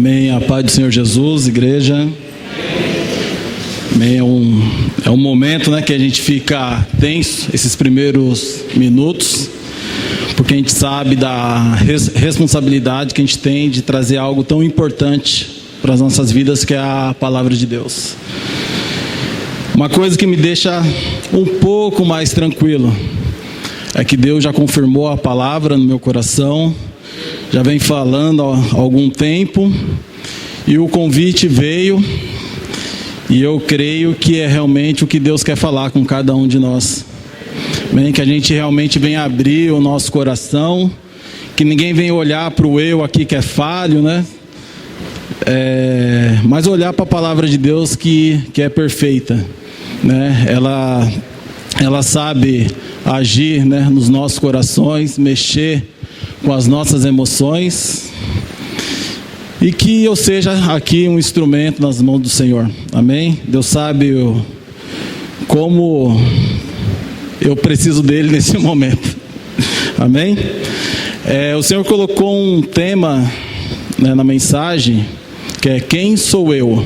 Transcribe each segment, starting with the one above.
Amém. A paz do Senhor Jesus, igreja. Amém. É um momento, né, que a gente fica tenso, esses primeiros minutos, porque a gente sabe da responsabilidade que a gente tem de trazer algo tão importante para as nossas vidas, que é a palavra de Deus. Uma coisa que me deixa um pouco mais tranquilo é que Deus já confirmou a palavra no meu coração, já vem falando há algum tempo, e o convite veio, e eu creio que é realmente o que Deus quer falar com cada um de nós. Bem, que a gente realmente venha abrir o nosso coração, que ninguém venha olhar para o eu aqui que é falho, né? Mas olhar para a palavra de Deus que é perfeita, né? Ela sabe agir, né, nos nossos corações, mexer com as nossas emoções, e que eu seja aqui um instrumento nas mãos do Senhor. Amém? Deus sabe como eu preciso dele nesse momento. Amém? O Senhor colocou um tema, né, na mensagem, que é: quem sou eu?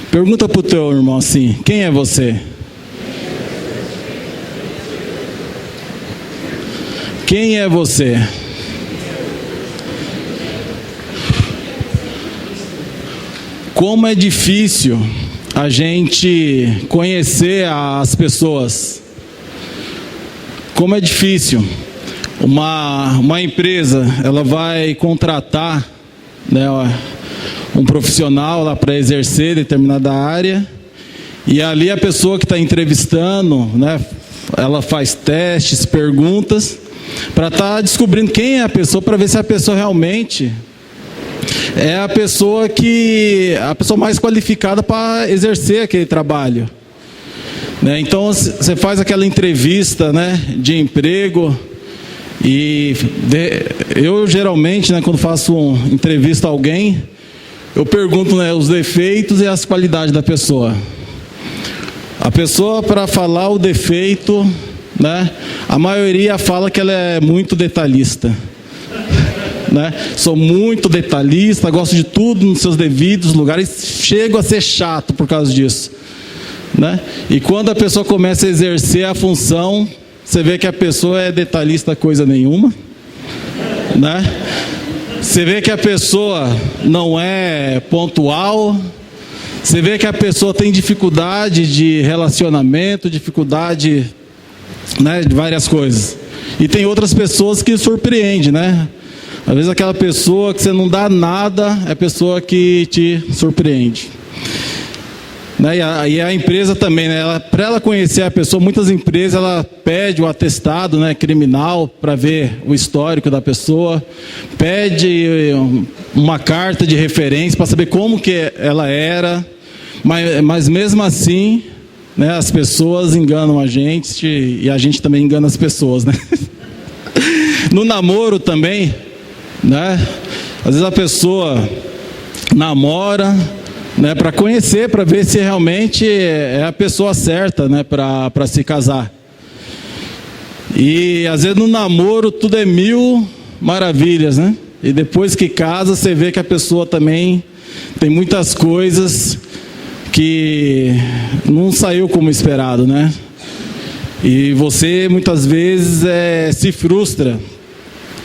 Pergunta para o teu irmão assim: quem é você? Quem é você? Como é difícil a gente conhecer as pessoas. Como é difícil. Uma empresa, ela vai contratar, né, um profissional lá para exercer determinada área, e ali a pessoa que está entrevistando, né, ela faz testes, perguntas, para estar descobrindo quem é a pessoa, para ver se a pessoa realmente é a pessoa mais qualificada para exercer aquele trabalho, né? Então você faz aquela entrevista, né, de emprego, e eu geralmente, né, quando faço entrevista a alguém, eu pergunto, né, os defeitos e as qualidades da pessoa. A pessoa, para falar o defeito, né, a maioria fala que ela é muito detalhista, né? Sou muito detalhista, gosto de tudo nos seus devidos lugares, chego a ser chato por causa disso, né? E quando a pessoa começa a exercer a função, você vê que a pessoa é detalhista coisa nenhuma, né? Você vê que a pessoa não é pontual, você vê que a pessoa tem dificuldade de relacionamento, dificuldade, né, de várias coisas. E tem outras pessoas que surpreendem, né? Às vezes aquela pessoa que você não dá nada é a pessoa que te surpreende, né? E a empresa também, né? Para ela conhecer a pessoa, muitas empresas ela pede o atestado, né, criminal, para ver o histórico da pessoa, pede uma carta de referência para saber como que ela era, mas mesmo assim, né, as pessoas enganam a gente, e a gente também engana as pessoas, né? No namoro também, né? Às vezes a pessoa namora, né, para conhecer, para ver se realmente é a pessoa certa, né, para se casar. E às vezes no namoro tudo é mil maravilhas, né? E depois que casa, você vê que a pessoa também tem muitas coisas que não saiu como esperado, né? E você muitas vezes se frustra,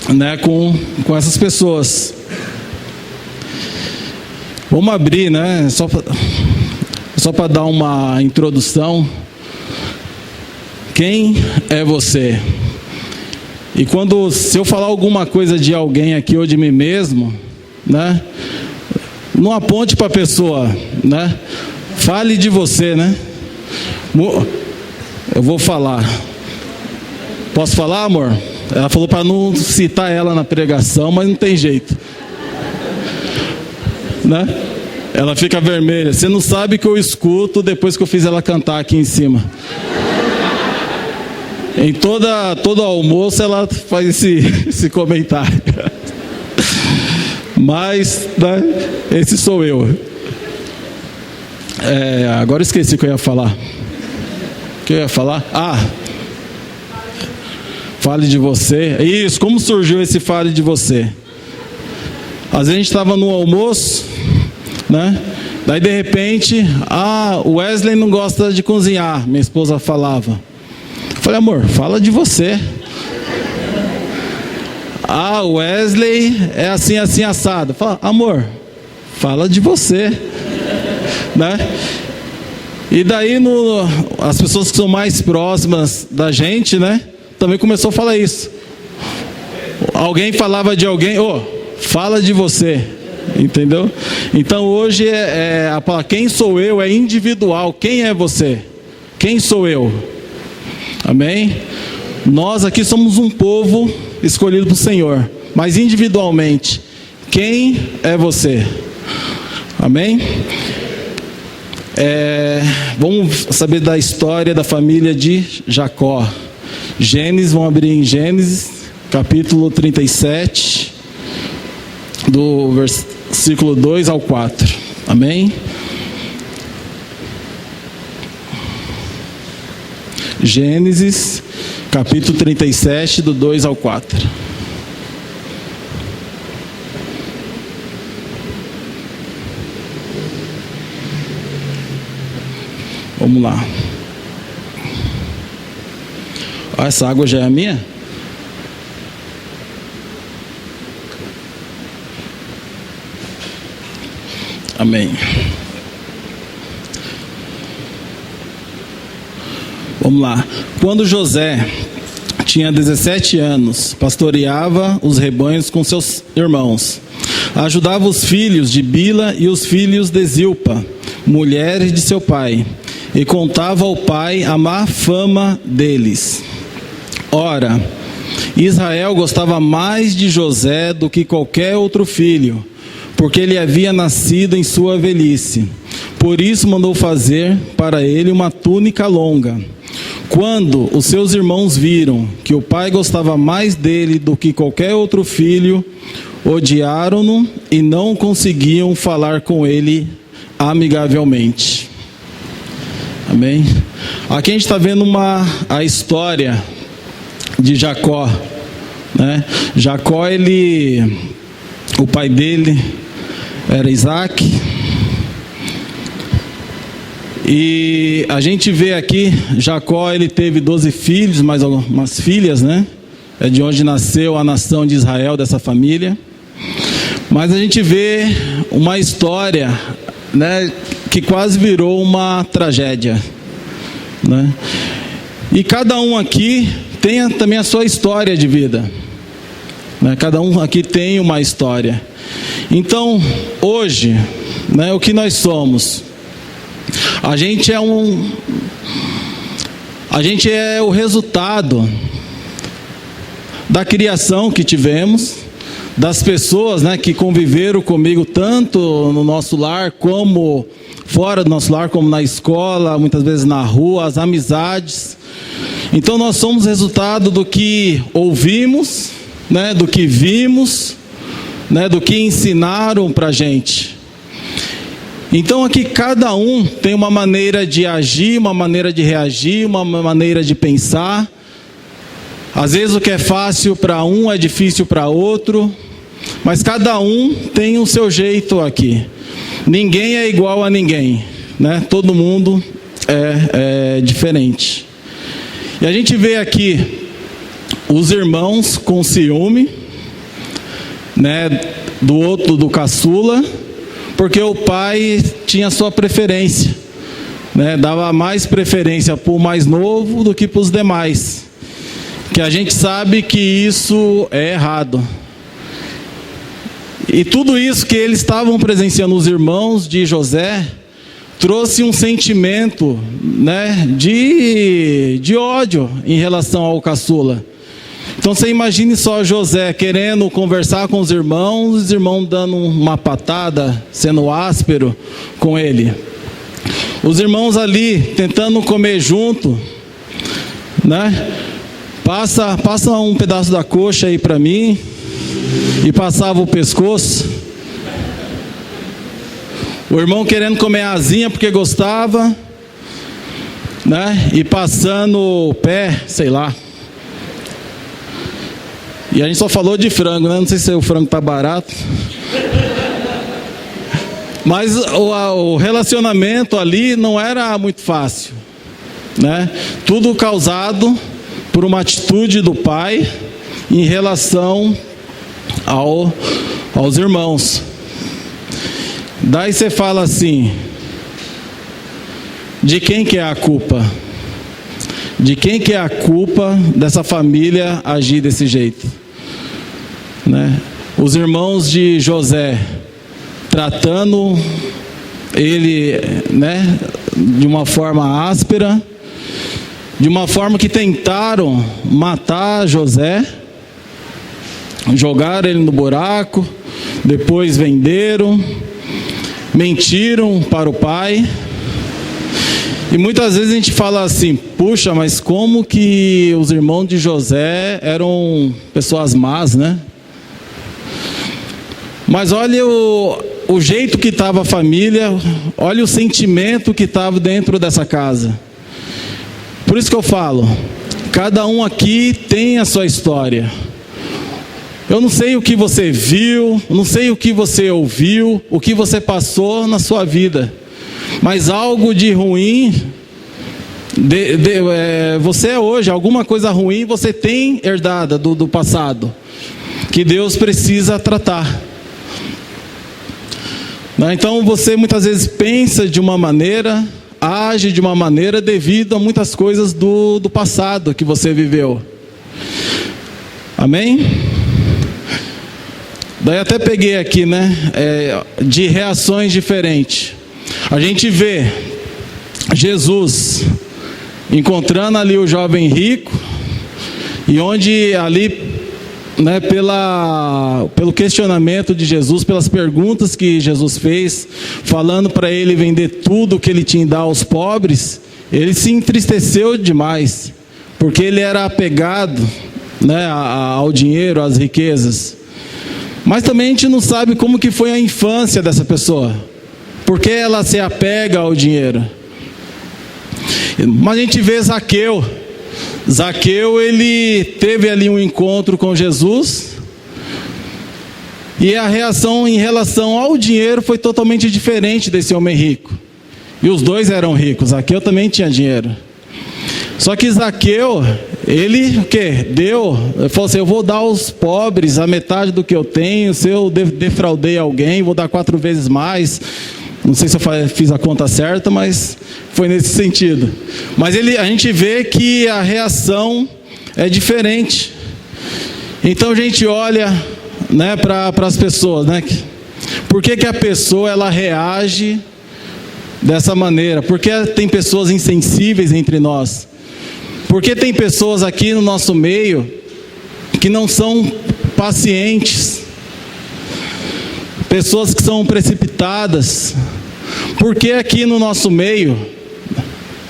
né, com essas pessoas. Vamos abrir, né, só para dar uma introdução. Quem é você? E se eu falar alguma coisa de alguém aqui ou de mim mesmo, né, não aponte para a pessoa, né? Fale de você, né? Eu vou falar. Posso falar, amor? Ela falou para não citar ela na pregação, mas não tem jeito, né? Ela fica vermelha. Você não sabe que eu escuto depois que eu fiz ela cantar aqui em cima. Em todo almoço ela faz esse comentário. Mas, né, esse sou eu. Agora esqueci o que eu ia falar. O que eu ia falar? Fale de você. Isso, como surgiu esse fale de você? Às vezes a gente estava no almoço, né? Daí de repente, o Wesley não gosta de cozinhar, minha esposa falava. Eu falei, amor, fala de você. O Wesley é assim, assim, assado. Fala, amor, fala de você, né? E daí as pessoas que são mais próximas da gente, né, também começou a falar isso. Alguém falava de alguém, fala de você, entendeu? Então hoje a palavra quem sou eu é individual. Quem é você? Quem sou eu? Amém? Nós aqui somos um povo escolhido por Senhor, mas individualmente, quem é você? Amém? Vamos saber da história da família de Jacó. Gênesis, vamos abrir em Gênesis, capítulo 37, do versículo 2 ao 4. Amém? Gênesis, capítulo 37, do 2 ao 4. Vamos lá. Essa água já é a minha? Amém. Vamos lá. Quando José tinha 17 anos, pastoreava os rebanhos com seus irmãos. Ajudava os filhos de Bila e os filhos de Zilpa, mulheres de seu pai, e contava ao pai a má fama deles. Ora, Israel gostava mais de José do que qualquer outro filho, porque ele havia nascido em sua velhice. Por isso mandou fazer para ele uma túnica longa. Quando os seus irmãos viram que o pai gostava mais dele do que qualquer outro filho, odiaram-no e não conseguiam falar com ele amigavelmente. Amém? Aqui a gente está vendo a história de Jacó, né? Jacó, o pai dele era Isaac, e a gente vê aqui, Jacó, ele teve 12 filhos, mais algumas filhas, né? É de onde nasceu a nação de Israel, dessa família. Mas a gente vê uma história, né, que quase virou uma tragédia, né? E cada um aqui tem também a sua história de vida, né? Cada um aqui tem uma história. Então, hoje, né, o que nós somos? A gente é o resultado da criação que tivemos, das pessoas, né, que conviveram comigo tanto no nosso lar como fora do nosso lar, como na escola, muitas vezes na rua, as amizades. Então nós somos resultado do que ouvimos, né, do que vimos, né, do que ensinaram para a gente. Então aqui cada um tem uma maneira de agir, uma maneira de reagir, uma maneira de pensar. Às vezes o que é fácil para um é difícil para outro, mas cada um tem o seu jeito aqui. Ninguém é igual a ninguém, né? Todo mundo é diferente. E a gente vê aqui os irmãos com ciúme, né, do caçula, porque o pai tinha sua preferência, né? Dava mais preferência para o mais novo do que para os demais. Que a gente sabe que isso é errado. E tudo isso que eles estavam presenciando, os irmãos de José, trouxe um sentimento, né, de ódio em relação ao caçula. Então você imagine só José querendo conversar com os irmãos dando uma patada, sendo áspero com ele. Os irmãos ali tentando comer junto, né? Passa um pedaço da coxa aí para mim, e passava o pescoço. O irmão querendo comer a asinha porque gostava, né? E passando o pé, sei lá. E a gente só falou de frango, né? Não sei se o frango tá barato. Mas o relacionamento ali não era muito fácil, né? Tudo causado por uma atitude do pai em relação aos irmãos. Daí você fala assim: de quem que é a culpa? De quem que é a culpa dessa família agir desse jeito, né? Os irmãos de José tratando ele, né, de uma forma áspera, de uma forma que tentaram matar José, jogaram ele no buraco, depois venderam, mentiram para o pai. E muitas vezes a gente fala assim: puxa, mas como que os irmãos de José eram pessoas más, né? Mas olha o jeito que estava a família, olha o sentimento que estava dentro dessa casa. Por isso que eu falo, cada um aqui tem a sua história. Eu não sei o que você viu, não sei o que você ouviu, o que você passou na sua vida, mas algo de ruim, você hoje, alguma coisa ruim você tem herdada do passado, que Deus precisa tratar. Então você muitas vezes pensa de uma maneira, age de uma maneira devido a muitas coisas do passado que você viveu. Amém? Daí até peguei aqui, né, de reações diferentes. A gente vê Jesus encontrando ali o jovem rico, e onde ali, né, pelo questionamento de Jesus, pelas perguntas que Jesus fez, falando para ele vender tudo que ele tinha e dar aos pobres, ele se entristeceu demais, porque ele era apegado, né, ao dinheiro, às riquezas. Mas também a gente não sabe como que foi a infância dessa pessoa, porque ela se apega ao dinheiro. Mas a gente vê Zaqueu. Zaqueu, ele teve ali um encontro com Jesus, e a reação em relação ao dinheiro foi totalmente diferente desse homem rico. E os dois eram ricos, Zaqueu também tinha dinheiro. Só que Zaqueu, ele o quê? Falou assim: eu vou dar aos pobres a metade do que eu tenho, se eu defraudei alguém, vou dar 4 vezes mais. Não sei se eu fiz a conta certa, mas foi nesse sentido. Mas a gente vê que a reação é diferente. Então a gente olha, né, para as pessoas, né? Por que a pessoa ela reage dessa maneira? Porque tem pessoas insensíveis entre nós. Porque tem pessoas aqui no nosso meio que não são pacientes. Pessoas que são precipitadas. Porque aqui no nosso meio,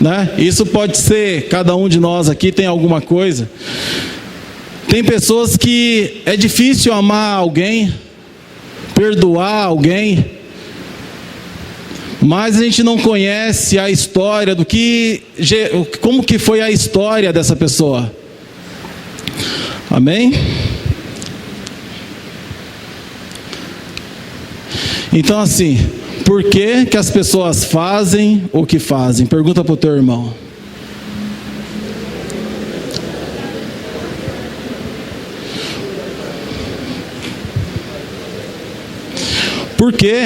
né, isso pode ser, cada um de nós aqui tem alguma coisa. Tem pessoas que é difícil amar alguém, perdoar alguém, mas a gente não conhece a história como que foi a história dessa pessoa. Amém? Então assim, por que as pessoas fazem o que fazem? Pergunta para o teu irmão. Por quê?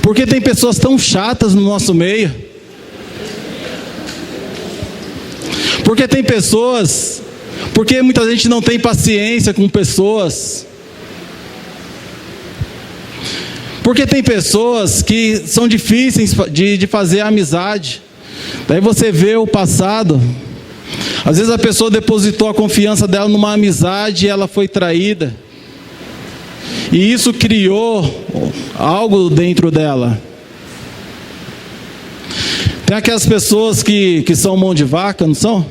Porque tem pessoas tão chatas no nosso meio. Porque tem pessoas... Porque muita gente não tem paciência com pessoas. Porque tem pessoas que são difíceis de fazer amizade. Daí você vê o passado. Às vezes a pessoa depositou a confiança dela numa amizade e ela foi traída. E isso criou algo dentro dela. Tem aquelas pessoas que são mão de vaca, não são?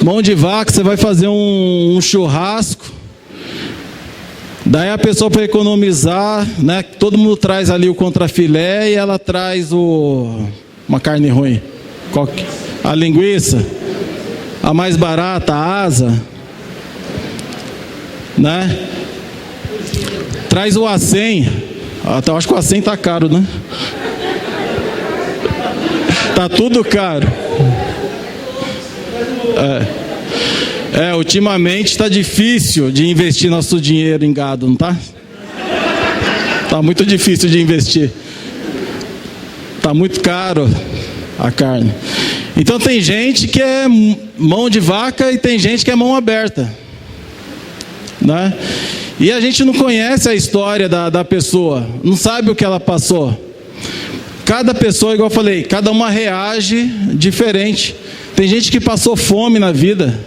Mão de vaca, você vai fazer um churrasco. Daí a pessoa, para economizar, né, todo mundo traz ali o contrafilé e ela traz uma carne ruim. A linguiça, a mais barata, a asa. né? Traz o A100. Até eu acho que o A100 tá caro, né? Tá tudo caro. Ultimamente está difícil de investir nosso dinheiro em gado, não tá? Tá muito difícil de investir. Tá muito caro a carne. Então tem gente que é mão de vaca e tem gente que é mão aberta, né? E a gente não conhece a história da pessoa, não sabe o que ela passou. Cada pessoa, igual eu falei, cada uma reage diferente. Tem gente que passou fome na vida,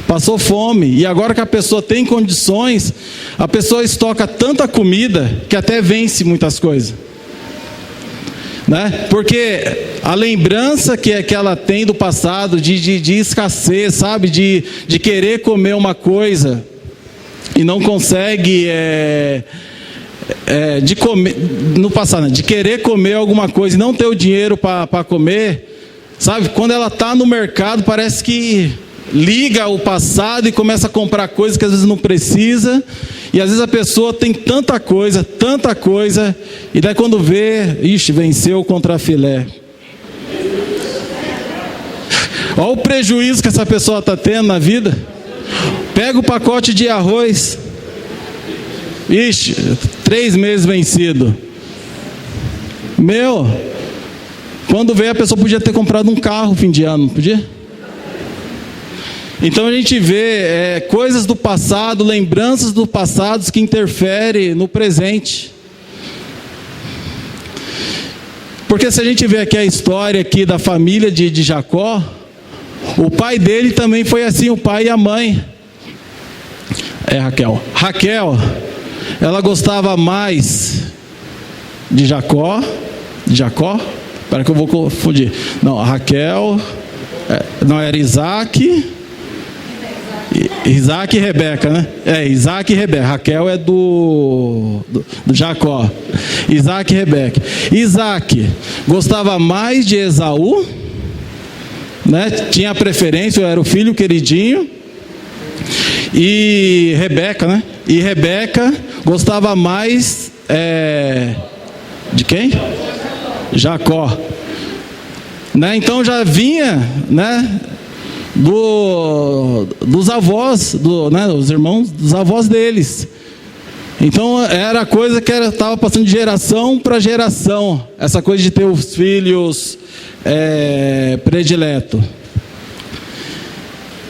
passou fome, e agora que a pessoa tem condições, a pessoa estoca tanta comida que até vence muitas coisas, né? Porque a lembrança que ela tem do passado, de escassez, sabe? De querer comer uma coisa e não consegue, de comer, no passado, né? De querer comer alguma coisa e não ter o dinheiro para comer, sabe? Quando ela está no mercado, parece que liga o passado e começa a comprar coisas que às vezes não precisa, e às vezes a pessoa tem tanta coisa, e daí quando vê, venceu contra a filé. Olha o prejuízo que essa pessoa está tendo na vida. Pega o pacote de arroz, 3 meses vencido. Quando vê, a pessoa podia ter comprado um carro fim de ano, não podia? Então a gente vê coisas do passado, lembranças do passado que interferem no presente. Porque se a gente vê aqui a história aqui da família de Jacó, o pai dele também foi assim, o pai e a mãe. Raquel, ela gostava mais de Jacó, para que eu vou confundir. Não, Raquel, não era Isaac e Rebeca, né? Isaac e Rebeca. Raquel é do Jacó. Isaac e Rebeca. Isaac gostava mais de Esaú, né? Tinha preferência, era o filho queridinho. E Rebeca, né? E Rebeca gostava mais de quem? Jacó, né? Então já vinha, né? Dos avós, né? Os irmãos dos avós deles. Então era coisa que estava passando de geração para geração, essa coisa de ter os filhos predileto,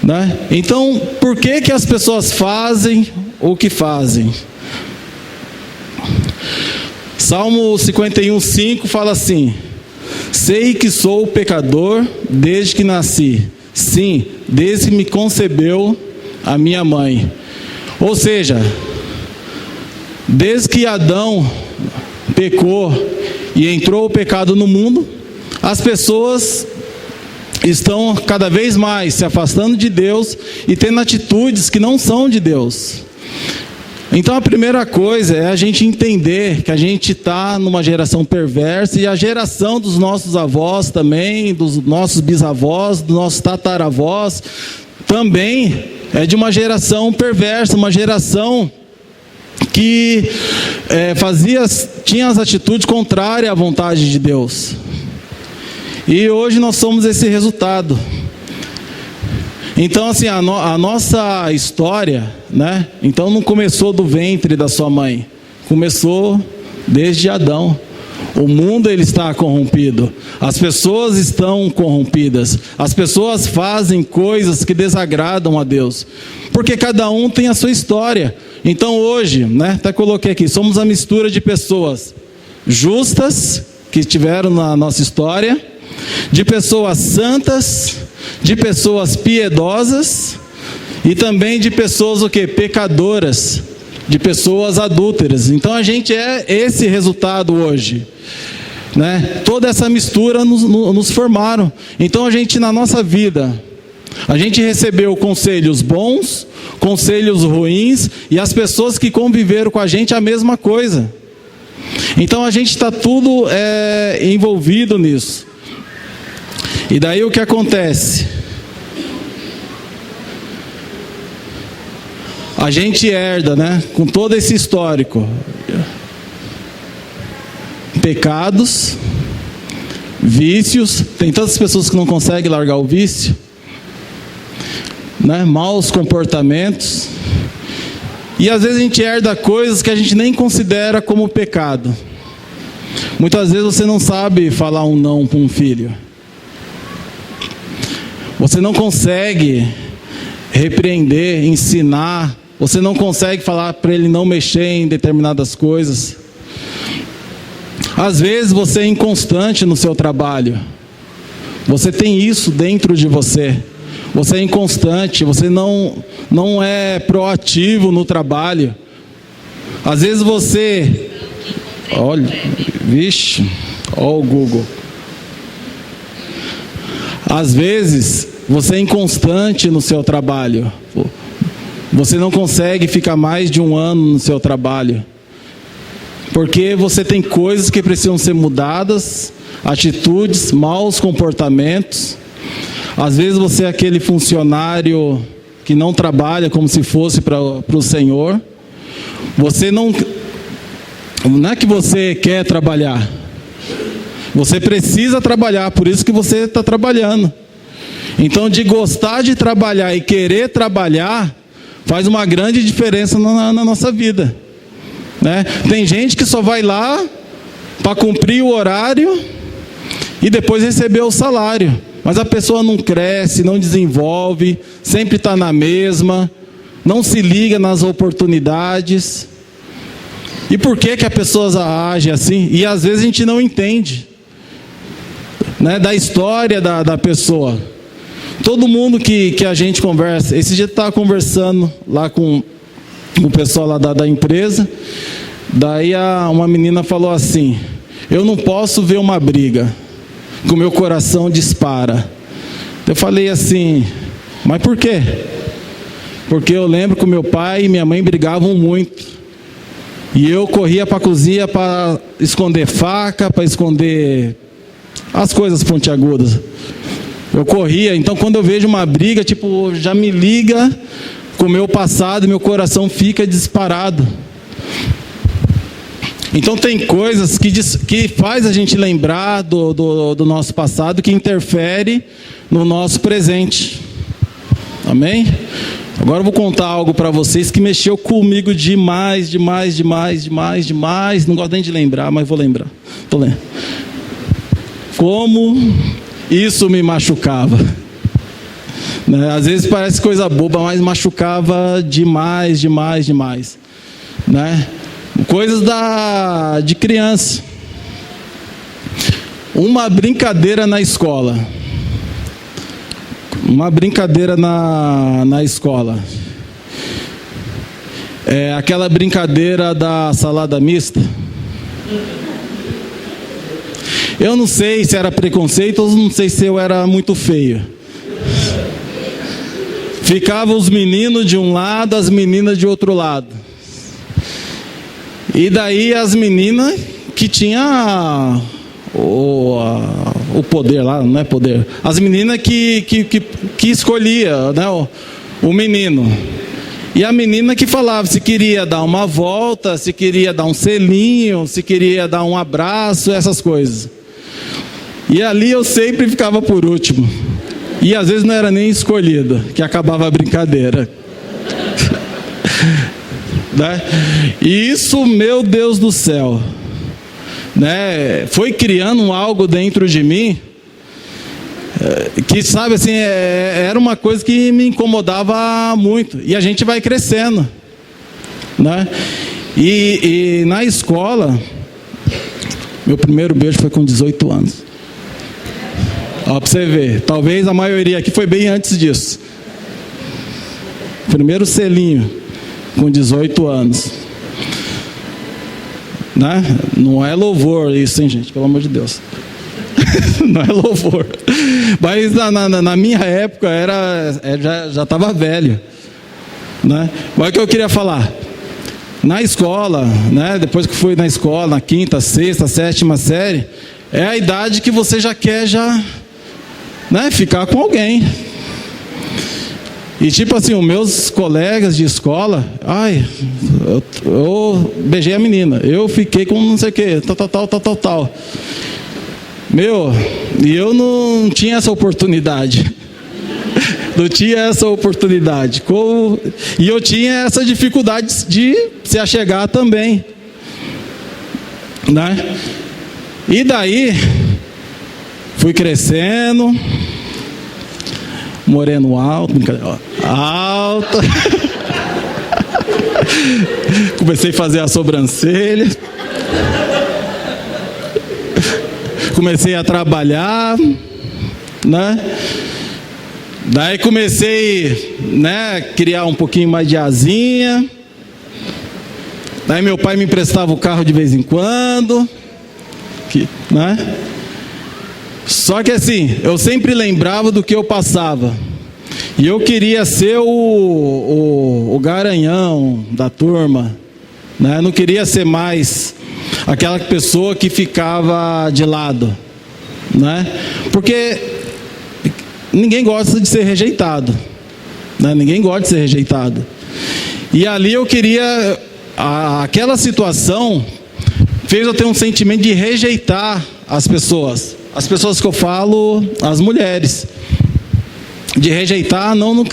né? Então por que as pessoas fazem o que fazem? Salmo 51:5 fala assim: sei que sou pecador desde que nasci, sim, desde que me concebeu a minha mãe. Ou seja, desde que Adão pecou e entrou o pecado no mundo, as pessoas estão cada vez mais se afastando de Deus e tendo atitudes que não são de Deus. Então a primeira coisa é a gente entender que a gente está numa geração perversa, e a geração dos nossos avós também, dos nossos bisavós, dos nossos tataravós, também é de uma geração perversa, uma geração que tinha as atitudes contrárias à vontade de Deus. E hoje nós somos esse resultado. Então assim, a nossa história, né? Então não começou do ventre da sua mãe, começou desde Adão. O mundo ele está corrompido, as pessoas estão corrompidas, as pessoas fazem coisas que desagradam a Deus, porque cada um tem a sua história. Então hoje, né? Até coloquei aqui, somos a mistura de pessoas justas que tiveram na nossa história, de pessoas santas, de pessoas piedosas e também de pessoas pecadoras, de pessoas adúlteras. Então a gente é esse resultado hoje, né? Toda essa mistura nos formaram. Então a gente, na nossa vida, a gente recebeu conselhos bons, conselhos ruins, e as pessoas que conviveram com a gente a mesma coisa. Então a gente está tudo envolvido nisso. E daí o que acontece? a gente herda, né, com todo esse histórico, pecados, vícios. Tem tantas pessoas que não conseguem largar o vício, né, maus comportamentos. E às vezes a gente herda coisas que a gente nem considera como pecado. Muitas vezes você não sabe falar um não para um filho. Você não consegue repreender, ensinar. Você não consegue falar para ele não mexer em determinadas coisas. Às vezes você é inconstante no seu trabalho. Você tem isso dentro de você. Você é inconstante, você não é proativo no trabalho. Às vezes você... Olha, vixe, olha o Google. Às vezes você é inconstante no seu trabalho. Você não consegue ficar mais de 1 ano no seu trabalho. Porque você tem coisas que precisam ser mudadas, atitudes, maus comportamentos. Às vezes você é aquele funcionário que não trabalha como se fosse para o Senhor. Você não é que você quer trabalhar. Você precisa trabalhar, por isso que você está trabalhando. Então, de gostar de trabalhar e querer trabalhar, faz uma grande diferença na nossa vida, né? Tem gente que só vai lá para cumprir o horário e depois receber o salário. Mas a pessoa não cresce, não desenvolve, sempre está na mesma, não se liga nas oportunidades. E por que a pessoa age assim? E às vezes a gente não entende, né, da história da pessoa. Todo mundo que a gente conversa, esse dia eu estava conversando lá com o pessoal lá da empresa, daí uma menina falou assim: eu não posso ver uma briga, que o meu coração dispara. Eu falei assim: mas por quê? Porque eu lembro que o meu pai e minha mãe brigavam muito, e eu corria para a cozinha para esconder faca, para esconder as coisas pontiagudas. Eu corria, então quando eu vejo uma briga, tipo, já me liga com o meu passado, meu coração fica disparado. Então tem coisas que faz a gente lembrar do nosso passado, que interfere no nosso presente. Amém? Agora eu vou contar algo para vocês que mexeu comigo demais. Não gosto nem de lembrar, mas vou lembrar. Estou lendo. Como isso me machucava, né? Às vezes parece coisa boba, mas machucava demais, né? Coisas de criança. Uma brincadeira na escola. Na escola. É aquela brincadeira da salada mista. Eu não sei se era preconceito ou não sei se eu era muito feio. Ficavam os meninos de um lado, as meninas de outro lado. E daí as meninas que tinham o poder lá, não é poder. As meninas que escolhia, né, o menino. E a menina que falava se queria dar uma volta, se queria dar um selinho, se queria dar um abraço, essas coisas. E ali eu sempre ficava por último. E às vezes não era nem escolhido, que acabava a brincadeira. Né? E isso, meu Deus do céu, né, foi criando algo dentro de mim, que, sabe assim, era uma coisa que me incomodava muito. E a gente vai crescendo, né? E na escola, meu primeiro beijo foi com 18 anos. Ó, para você ver, talvez a maioria aqui foi bem antes disso. Primeiro selinho, com 18 anos. Né? Não é louvor isso, hein, gente? Pelo amor de Deus. Não é louvor. Mas na minha época já estava velho. Né? Mas o que eu queria falar? Na escola, né? Depois que fui na escola, na 5ª, 6ª, 7ª série, é a idade que você já quer né, ficar com alguém. E tipo assim, os meus colegas de escola, eu beijei a menina, eu fiquei com não sei o que, tal. Meu, e eu não tinha essa oportunidade. Não tinha essa oportunidade. E eu tinha essa dificuldade de se achegar também, né? E daí, fui crescendo, moreno alto, alto. Comecei a fazer a sobrancelha. Comecei a trabalhar, né? Daí comecei, né, criar um pouquinho mais de asinha. Daí meu pai me emprestava o carro de vez em quando, né? Só que assim, eu sempre lembrava do que eu passava. E eu queria ser o garanhão da turma, né? Eu não queria ser mais aquela pessoa que ficava de lado, né? Porque ninguém gosta de ser rejeitado, né? Ninguém gosta de ser rejeitado. E ali eu queria, aquela situação fez eu ter um sentimento de rejeitar as pessoas que eu falo, as mulheres, de rejeitar não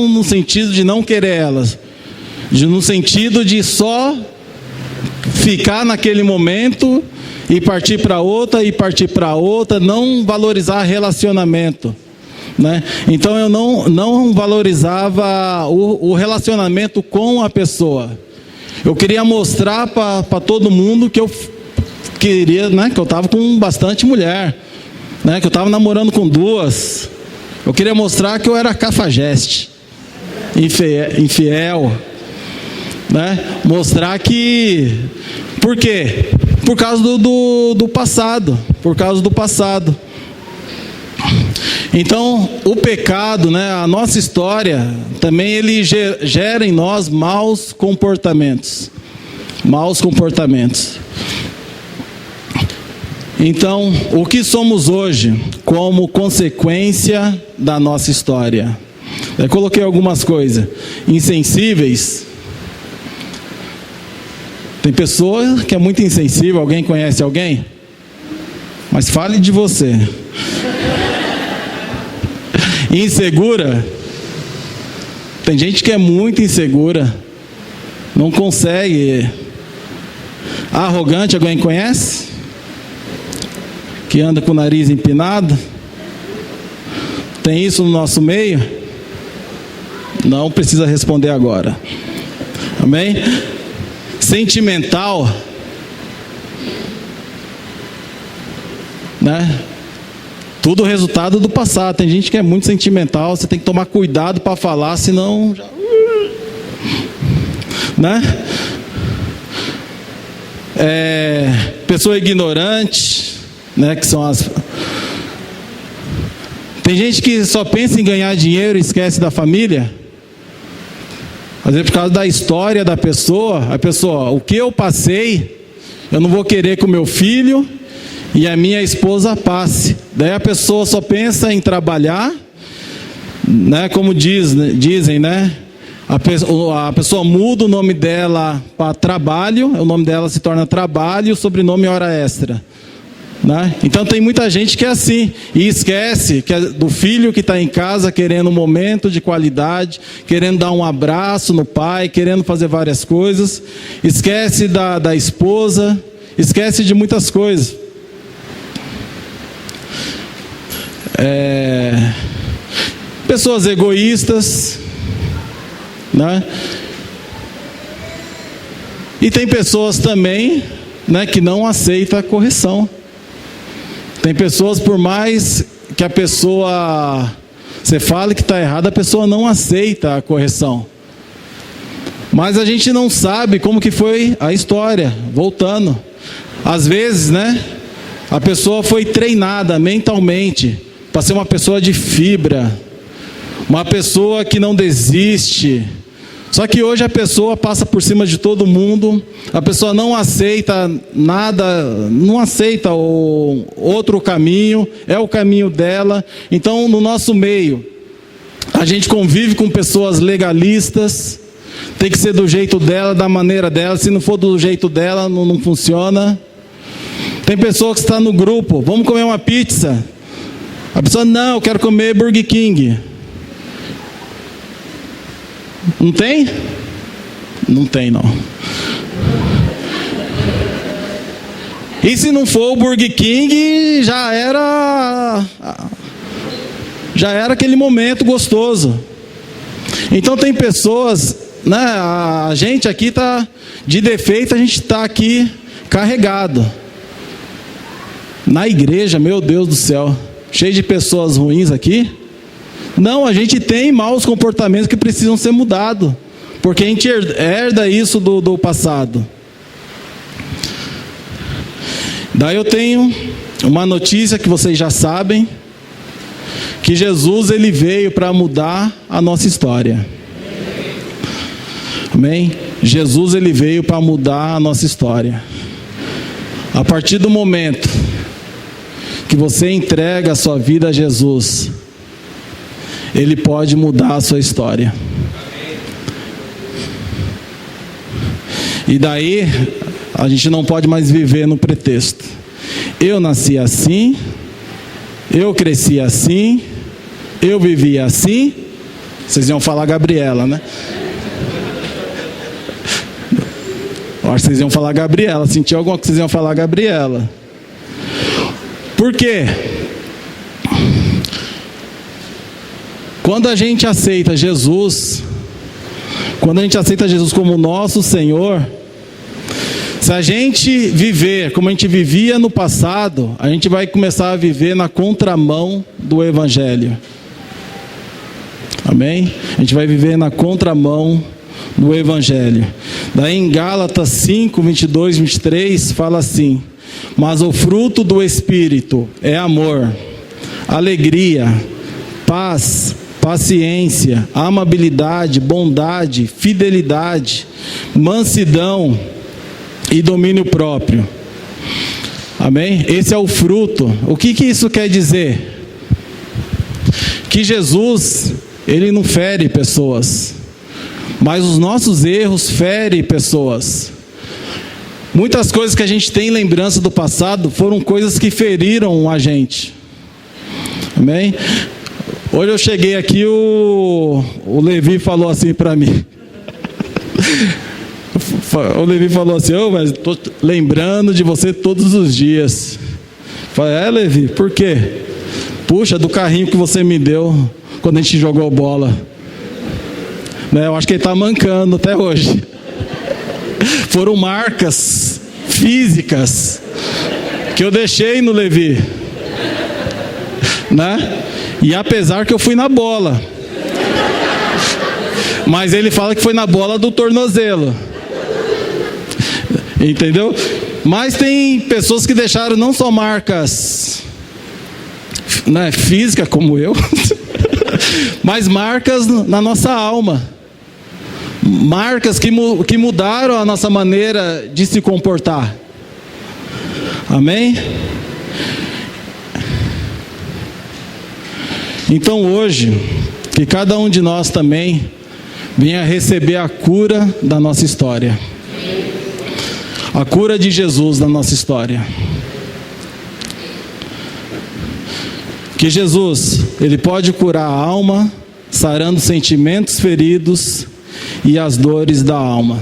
no sentido de não querer elas, no sentido de só ficar naquele momento e partir para outra, não valorizar relacionamento, né? Então eu não valorizava o relacionamento com a pessoa. Eu queria mostrar para todo mundo que eu queria, né, que eu estava com bastante mulher, né, que eu estava namorando com 2. Eu queria mostrar que eu era cafajeste, infiel, né? Mostrar que... Por quê? Por causa do passado. Por causa do passado. Então, o pecado, né, a nossa história, também ele gera em nós maus comportamentos. Maus comportamentos. Então, o que somos hoje como consequência da nossa história? Eu coloquei algumas coisas. Insensíveis. Tem pessoa que é muito insensível. Alguém conhece alguém? Mas fale de você. Insegura. Tem gente que é muito insegura. Não consegue. Arrogante, alguém conhece? Que anda com o nariz empinado? Tem isso no nosso meio? Não precisa responder agora. Amém? Sentimental, né? Tudo resultado do passado. Tem gente que é muito sentimental. Você tem que tomar cuidado para falar, senão já... né? Pessoa ignorante, né? Que são as... Tem gente que só pensa em ganhar dinheiro e esquece da família. Às vezes por causa da história da pessoa, a pessoa, o que eu passei, eu não vou querer que o meu filho e a minha esposa passe. Daí a pessoa só pensa em trabalhar, né? Como dizem, né? A pessoa muda o nome dela para trabalho, o nome dela se torna trabalho e o sobrenome hora extra. Né? Então tem muita gente que é assim e esquece que é do filho que está em casa querendo um momento de qualidade, querendo dar um abraço no pai, querendo fazer várias coisas, esquece da esposa, esquece de muitas coisas. Pessoas egoístas, né? E tem pessoas também, né, que não aceitam a correção. Tem pessoas, por mais que a pessoa, você fale que está errado, a pessoa não aceita a correção. Mas a gente não sabe como que foi a história, voltando. Às vezes, né, a pessoa foi treinada mentalmente para ser uma pessoa de fibra, uma pessoa que não desiste. Só que hoje a pessoa passa por cima de todo mundo, a pessoa não aceita nada, não aceita o outro caminho, é o caminho dela. Então, no nosso meio, A gente convive com pessoas legalistas, tem que ser do jeito dela, da maneira dela, se não for do jeito dela, não funciona. Tem pessoa que está no grupo, vamos comer uma pizza. A pessoa, não, eu quero comer Burger King. Não tem? Não tem, não. E se não for o Burger King, já era aquele momento gostoso. Então tem pessoas, né? A gente aqui está de defeito, a gente está aqui carregado. Na igreja, meu Deus do céu, cheio de pessoas ruins aqui. Não, a gente tem maus comportamentos que precisam ser mudados, porque a gente herda isso do passado. Daí eu tenho uma notícia que vocês já sabem, que Jesus ele veio para mudar a nossa história. Amém? Jesus ele veio para mudar a nossa história. A partir do momento que você entrega a sua vida a Jesus, Ele pode mudar a sua história. E daí, a gente não pode mais viver no pretexto. Eu nasci assim, eu cresci assim, eu vivi assim. Vocês iam falar Gabriela, né? Eu acho que vocês iam falar Gabriela. Senti alguma coisa que vocês iam falar Gabriela. Por quê? Quando a gente aceita Jesus, como nosso Senhor, se a gente viver como a gente vivia no passado, a gente vai começar a viver na contramão do Evangelho. Amém? A gente vai viver na contramão do Evangelho. Daí em Gálatas 5, 22, 23, fala assim: mas o fruto do Espírito é amor, alegria, paz, paciência, amabilidade, bondade, fidelidade, mansidão e domínio próprio. Amém? Esse é o fruto. O que isso quer dizer? Que Jesus, Ele não fere pessoas, mas os nossos erros ferem pessoas. Muitas coisas que a gente tem lembrança do passado foram coisas que feriram a gente. Amém? Hoje eu cheguei aqui, o Levi falou assim para mim. O Levi falou assim: mas estou lembrando de você todos os dias. Eu falei: Levi, por quê? Puxa, do carrinho que você me deu quando a gente jogou bola. Né, eu acho que ele está mancando até hoje. Foram marcas físicas que eu deixei no Levi, né? E apesar que eu fui na bola, mas ele fala que foi na bola do tornozelo, entendeu? Mas tem pessoas que deixaram não só marcas, né, físicas como eu, mas marcas na nossa alma. Marcas que mudaram a nossa maneira de se comportar. Amém? Então hoje, que cada um de nós também venha receber a cura da nossa história. A cura de Jesus na nossa história. Que Jesus, Ele pode curar a alma, sarando sentimentos feridos e as dores da alma.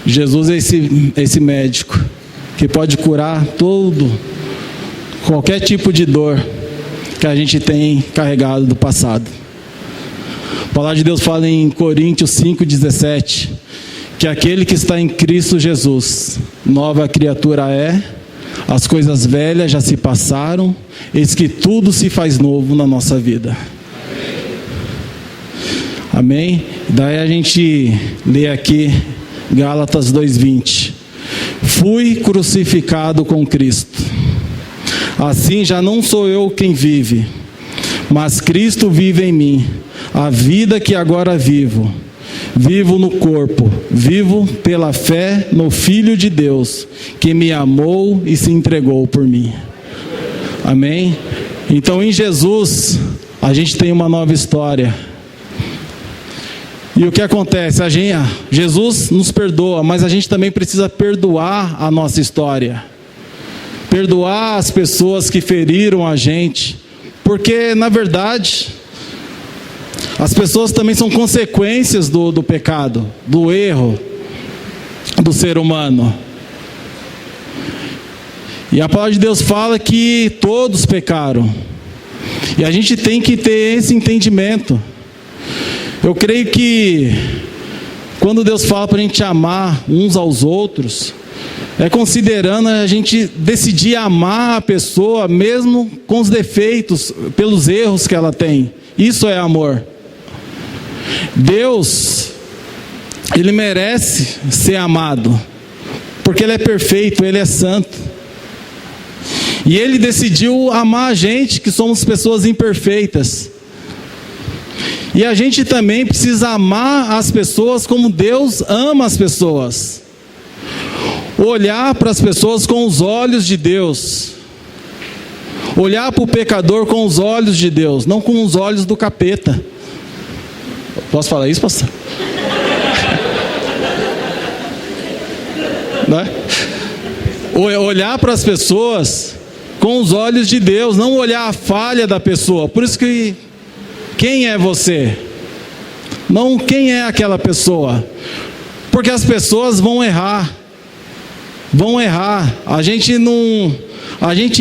Jesus é esse médico que pode curar qualquer tipo de dor que a gente tem carregado do passado. A palavra de Deus fala em Coríntios 5,17 que aquele que está em Cristo Jesus, nova criatura é, as coisas velhas já se passaram, eis que tudo se faz novo na nossa vida. Amém? Daí a gente lê aqui Gálatas 2:20. Fui crucificado com Cristo. Assim já não sou eu quem vive, mas Cristo vive em mim. A vida que agora vivo no corpo, vivo pela fé no Filho de Deus, que me amou e se entregou por mim. Amém? Então em Jesus, a gente tem uma nova história. E o que acontece? Jesus nos perdoa, mas a gente também precisa perdoar a nossa história. Perdoar as pessoas que feriram a gente. Porque, na verdade, as pessoas também são consequências do pecado, do erro do ser humano. E a palavra de Deus fala que todos pecaram. E a gente tem que ter esse entendimento. Eu creio que quando Deus fala para a gente amar uns aos outros, é considerando a gente decidir amar a pessoa, mesmo com os defeitos, pelos erros que ela tem. Isso é amor. Deus, Ele merece ser amado, porque Ele é perfeito, Ele é santo. E Ele decidiu amar a gente, que somos pessoas imperfeitas. E a gente também precisa amar as pessoas como Deus ama as pessoas. Olhar para as pessoas com os olhos de Deus. Olhar para o pecador com os olhos de Deus, não com os olhos do capeta. Posso falar isso, pastor? Não é? Olhar para as pessoas com os olhos de Deus, não olhar a falha da pessoa. Por isso que, quem é você? Não quem é aquela pessoa. Porque as pessoas vão errar. Vão errar. A gente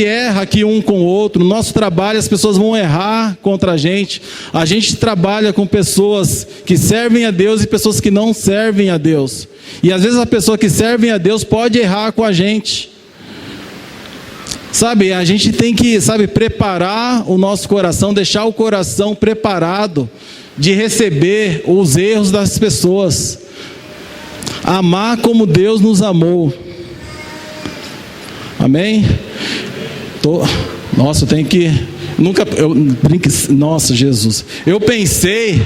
erra aqui um com o outro. No nosso trabalho as pessoas vão errar contra a gente. A gente trabalha com pessoas que servem a Deus e pessoas que não servem a Deus. E às vezes a pessoa que serve a Deus pode errar com a gente. Sabe, a gente tem que, preparar o nosso coração, deixar o coração preparado de receber os erros das pessoas. Amar como Deus nos amou. Amém? Nossa, eu tenho que... Nossa, Jesus. Eu pensei...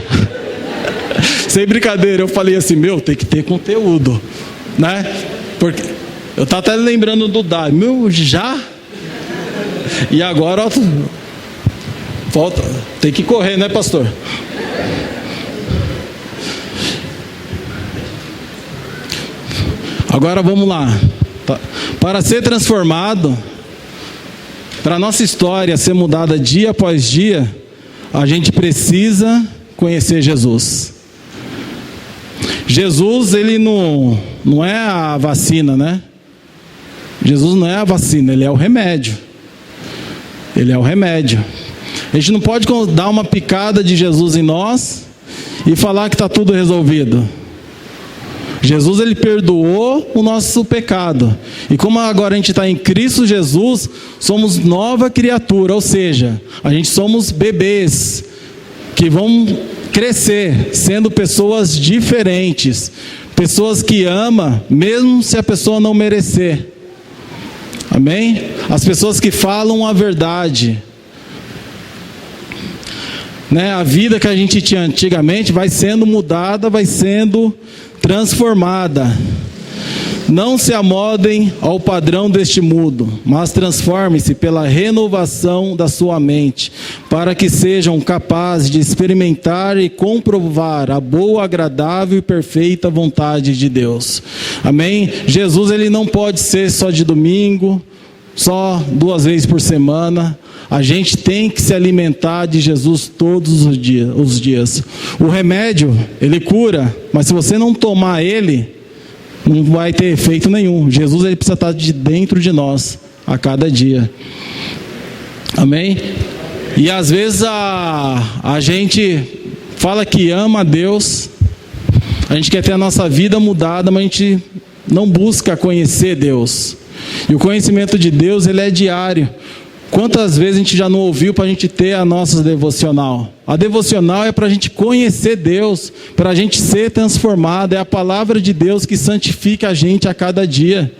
Sem brincadeira, eu falei assim, tem que ter conteúdo, né? Porque eu estava até lembrando do Dário. Já... E agora, ó, falta, tem que correr, né, pastor? Agora vamos lá. Para ser transformado, para a nossa história ser mudada dia após dia, a gente precisa conhecer Jesus. Jesus, ele não é a vacina, né? Jesus não é a vacina, ele é o remédio. Ele é o remédio. A gente não pode dar uma picada de Jesus em nós e falar que está tudo resolvido. Jesus, ele perdoou o nosso pecado. E como agora a gente está em Cristo Jesus, somos nova criatura. Ou seja, a gente somos bebês que vão crescer, sendo pessoas diferentes. Pessoas que amam, mesmo se a pessoa não merecer. Amém? As pessoas que falam a verdade, né? A vida que a gente tinha antigamente vai sendo mudada, vai sendo transformada. Não se amodem ao padrão deste mundo, mas transformem-se pela renovação da sua mente, para que sejam capazes de experimentar e comprovar a boa, agradável e perfeita vontade de Deus. Amém? Jesus, ele não pode ser só de domingo, só 2 vezes por semana. A gente tem que se alimentar de Jesus todos os dias. O remédio, ele cura, mas se você não tomar ele, não vai ter efeito nenhum. Jesus, ele precisa estar de dentro de nós a cada dia. Amém? E às vezes a gente fala que ama a Deus, a gente quer ter a nossa vida mudada, mas a gente não busca conhecer Deus. E o conhecimento de Deus, ele é diário. Quantas vezes a gente já não ouviu para a gente ter a nossa devocional? A devocional é para a gente conhecer Deus, para a gente ser transformado. É a palavra de Deus que santifica a gente a cada dia.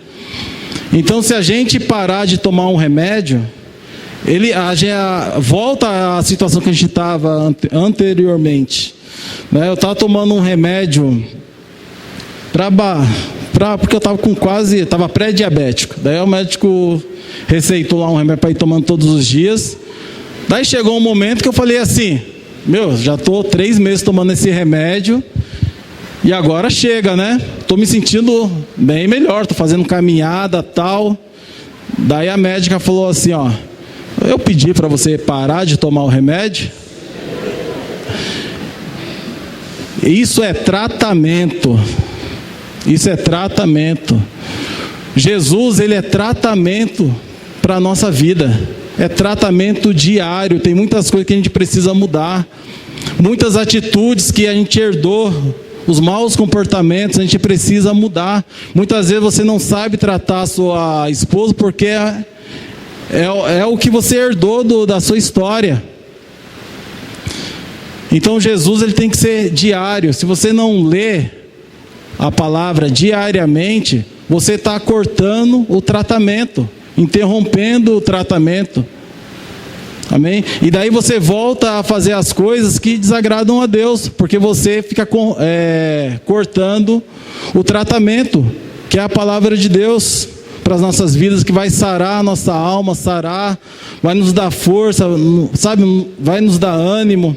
Então, se a gente parar de tomar um remédio, a gente volta à situação que a gente estava anteriormente. Eu estava tomando um remédio porque eu estava pré-diabético. Daí o médico receitou lá um remédio para ir tomando todos os dias. Daí chegou um momento que eu falei assim, já estou 3 meses tomando esse remédio, e agora chega, né? Estou me sentindo bem melhor, estou fazendo caminhada, tal. Daí a médica falou assim, eu pedi para você parar de tomar o remédio. Isso é tratamento. Isso é tratamento. Jesus, ele é tratamento para a nossa vida. É tratamento diário. Tem muitas coisas que a gente precisa mudar. Muitas atitudes que a gente herdou, os maus comportamentos, a gente precisa mudar. Muitas vezes você não sabe tratar a sua esposa porque é o que você herdou da sua história. Então Jesus, ele tem que ser diário. Se você não lê a palavra diariamente, você está cortando o tratamento, interrompendo o tratamento. Amém? E daí você volta a fazer as coisas que desagradam a Deus, porque você fica cortando o tratamento, que é a palavra de Deus para as nossas vidas, que vai sarar a nossa alma, vai nos dar força, sabe, vai nos dar ânimo.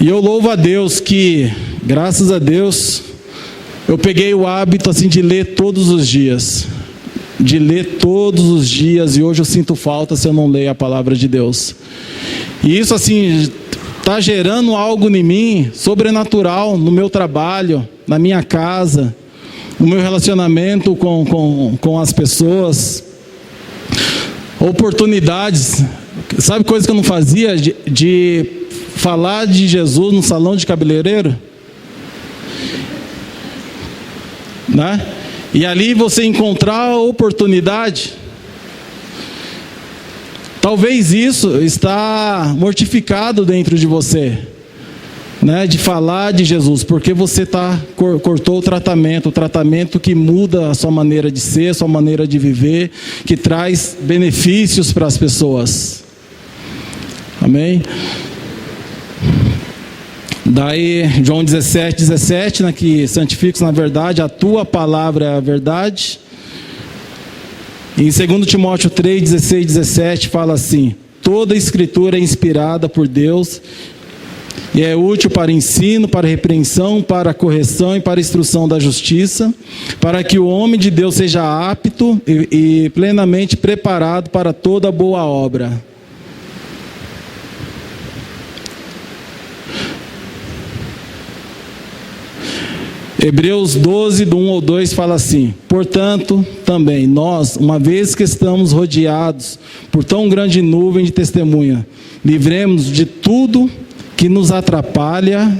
E eu louvo a Deus que, graças a Deus, eu peguei o hábito assim de ler todos os dias. E hoje eu sinto falta se eu não leio a palavra de Deus. E isso assim está gerando algo em mim sobrenatural no meu trabalho, na minha casa, no meu relacionamento com as pessoas. Oportunidades, sabe coisa que eu não fazia? De falar de Jesus no salão de cabeleireiro, né? E ali você encontrar a oportunidade. Talvez isso está mortificado dentro de você, né? De falar de Jesus, porque você cortou o tratamento que muda a sua maneira de ser, a sua maneira de viver, que traz benefícios para as pessoas. Amém? Daí, João 17, que santifica-os na verdade, a tua palavra é a verdade. E em 2 Timóteo 3, 16, 17, fala assim: toda a escritura é inspirada por Deus e é útil para ensino, para repreensão, para correção e para instrução da justiça, para que o homem de Deus seja apto e plenamente preparado para toda boa obra. Hebreus 12, do 1 ao 2 fala assim: portanto, também nós, uma vez que estamos rodeados por tão grande nuvem de testemunha, livremos de tudo que nos atrapalha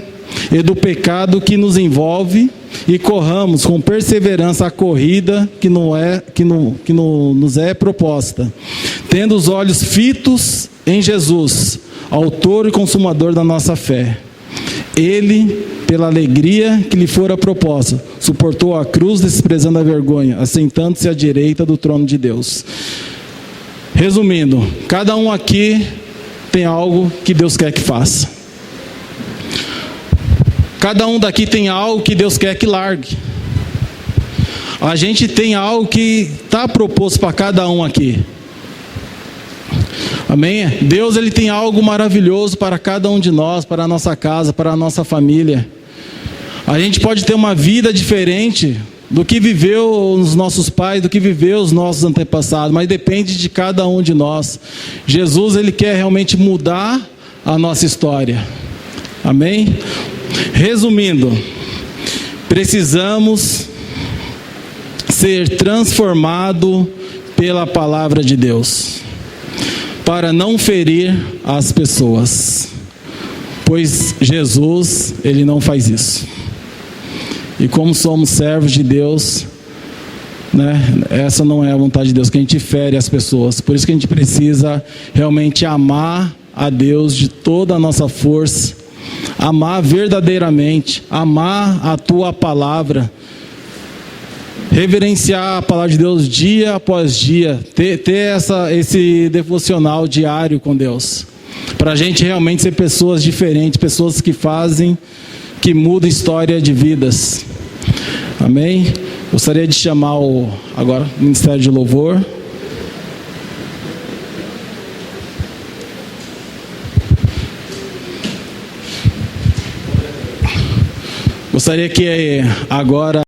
e do pecado que nos envolve, e corramos com perseverança a corrida que nos é proposta, tendo os olhos fitos em Jesus, autor e consumador da nossa fé. Ele, pela alegria que lhe fora proposta, suportou a cruz, desprezando a vergonha, assentando-se à direita do trono de Deus. Resumindo, cada um aqui tem algo que Deus quer que faça. Cada um daqui tem algo que Deus quer que largue. A gente tem algo que está proposto para cada um aqui. Amém? Deus, ele tem algo maravilhoso para cada um de nós, para a nossa casa, para a nossa família. A gente pode ter uma vida diferente do que viveu os nossos pais, do que viveu os nossos antepassados, mas depende de cada um de nós. Jesus, ele quer realmente mudar a nossa história. Amém? Resumindo, precisamos ser transformados pela palavra de Deus, para não ferir as pessoas, pois Jesus, ele não faz isso. E como somos servos de Deus, né, essa não é a vontade de Deus, que a gente fere as pessoas. Por isso que a gente precisa realmente amar a Deus de toda a nossa força, amar verdadeiramente, amar a tua palavra, reverenciar a palavra de Deus dia após dia, ter esse devocional diário com Deus, para a gente realmente ser pessoas diferentes, pessoas que mudam história de vidas. Amém? Gostaria de chamar agora o Ministério de Louvor. Gostaria que agora